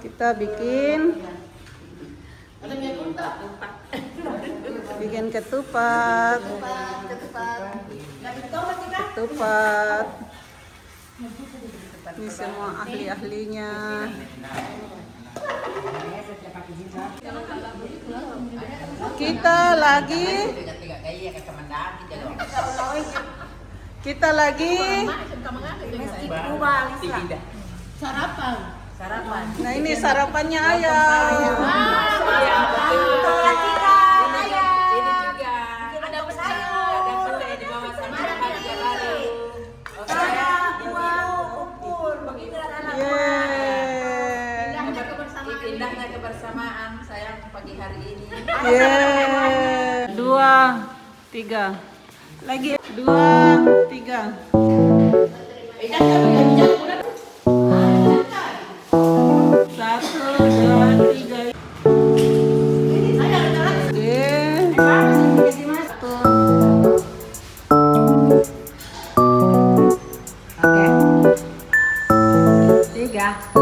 Kita bikin ketupat. Ketupat. Ini semua ahli-ahlinya. Kita lagi sarapan. Nah, ini sarapannya ayam. Indahnya kebersamaan sayang pagi hari ini. 2, 3. Lagi 2, 3. 1, 2, 3. Oke. 3.